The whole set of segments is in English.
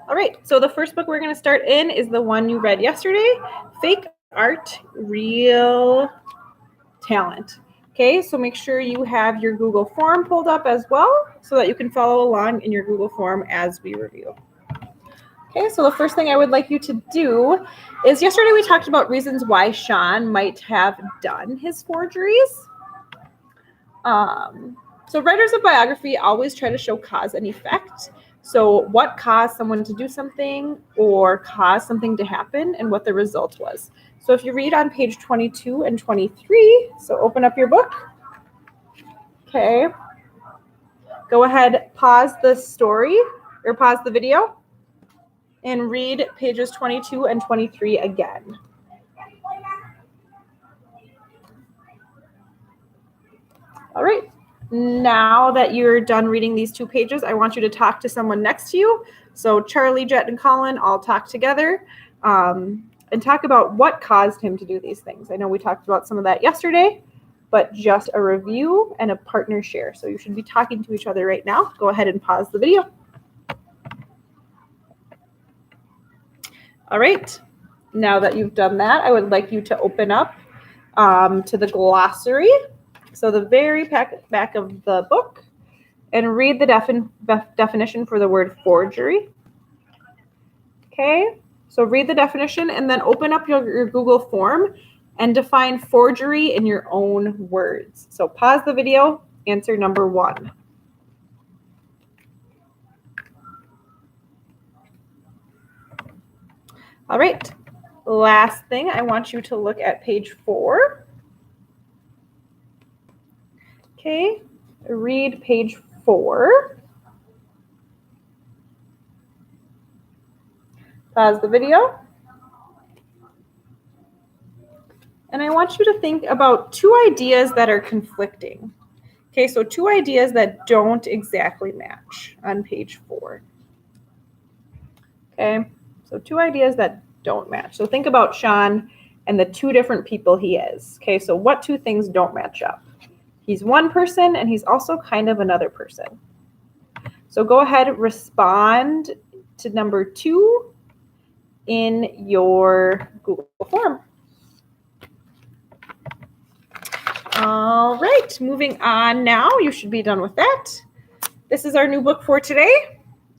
All right, so the first book we're going to start in is the one you read yesterday, Fake Art, Real Talent. Okay, so make sure you have your Google form pulled up as well so that you can follow along in your Google form as we review. Okay, so the first thing I would like you to do is yesterday we talked about reasons why Sean might have done his forgeries. So writers of biography always try to show cause and effect. So what caused someone to do something or caused something to happen and what the result was. So if you read on page 22 and 23, so open up your book. Okay. Go ahead, pause the story or pause the video and read pages 22 and 23 again. All right. Now that you're done reading these 2 pages, I want you to talk to someone next to you. So Charlie, Jet, and Colin all talk together and talk about what caused him to do these things. I know we talked about some of that yesterday, but just a review and a partner share. So you should be talking to each other right now. Go ahead and pause the video. All right. Now that you've done that, I would like you to open up to the glossary. So the very back of the book, and read the definition for the word forgery. Okay, so read the definition and then open up your Google form and define forgery in your own words. So pause the video, answer number 1. All right, last thing, I want you to look at page 4. Okay, read page 4. Pause the video. And I want you to think about 2 ideas that are conflicting. Okay, so 2 ideas that don't exactly match on page 4. Okay, so 2 ideas that don't match. So think about Sean and the 2 different people he is. Okay, so what 2 things don't match up? He's one person and he's also kind of another person. So go ahead, respond to number 2 in your Google form. All right, moving on now. You should be done with that. This is our new book for today,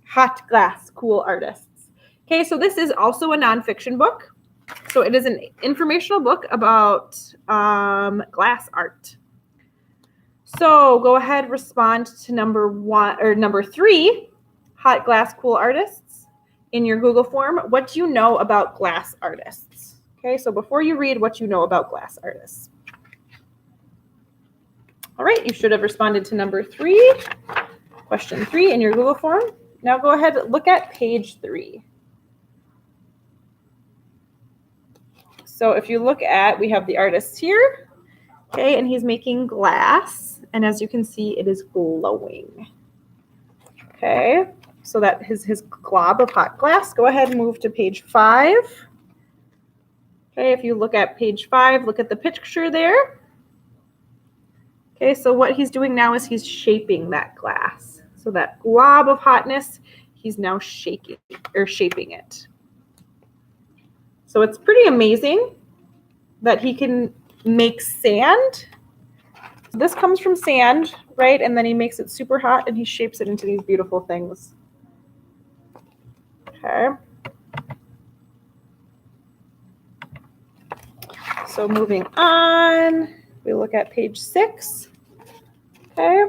Hot Glass Cool Artists. Okay, so this is also a nonfiction book. So it is an informational book about glass art. So go ahead, respond to number 3, Hot Glass Cool Artists in your Google form. What do you know about glass artists? Okay, so before you read what you know about glass artists. All right, you should have responded to number 3, question 3 in your Google form. Now go ahead, look at page 3. So if you look at, we have the artist here, okay, and he's making glass. And as you can see, it is glowing. Okay, so that is his glob of hot glass. Go ahead and move to page 5. Okay, if you look at page 5, look at the picture there. Okay, so what he's doing now is he's shaping that glass. So that glob of hotness, he's now shaping it. So it's pretty amazing that he can make sand. This comes from sand, right? And then he makes it super hot and he shapes it into these beautiful things. Okay. So moving on, we look at page 6. Okay.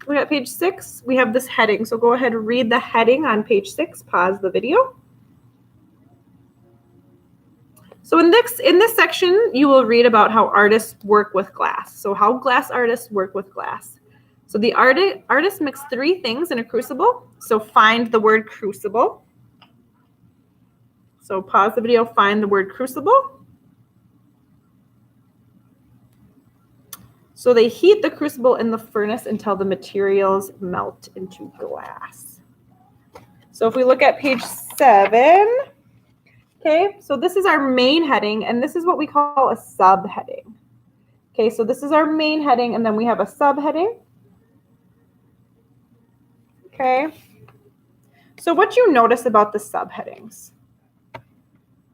Look at page 6. We have this heading. So go ahead and read the heading on page 6. Pause the video. So in this section, you will read about how artists work with glass. So how glass artists work with glass. So the artist mix 3 things in a crucible. So find the word crucible. So pause the video, find the word crucible. So they heat the crucible in the furnace until the materials melt into glass. So if we look at page 7, okay, so this is our main heading, and this is what we call a subheading. Okay, so this is our main heading, and then we have a subheading. Okay, So what you notice about the subheadings?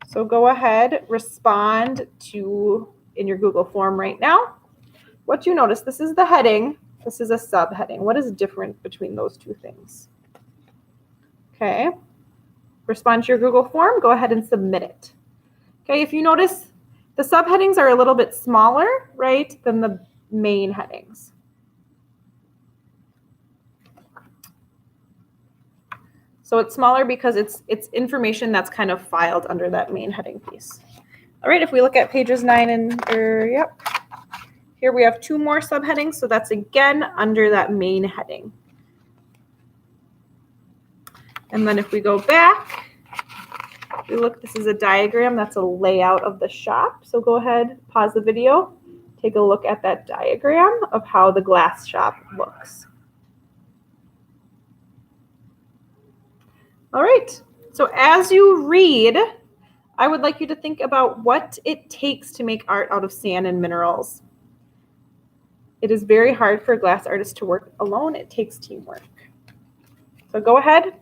So go ahead, respond to in your Google form right now. What you notice, this is the heading, this is a subheading. What is different between those two things? Okay, respond to your Google form, go ahead and submit it. Okay, if you notice, the subheadings are a little bit smaller, right, than the main headings. So it's smaller because it's information that's kind of filed under that main heading piece. All right, if we look at pages 9 and, yep. Here we have 2 more subheadings, so that's again under that main heading. And then if we go back, we look, this is a diagram, that's a layout of the shop. So go ahead, pause the video, take a look at that diagram of how the glass shop looks. All right, so as you read, I would like you to think about what it takes to make art out of sand and minerals. It is very hard for a glass artist to work alone. It takes teamwork. So go ahead,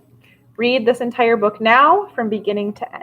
read this entire book now from beginning to end.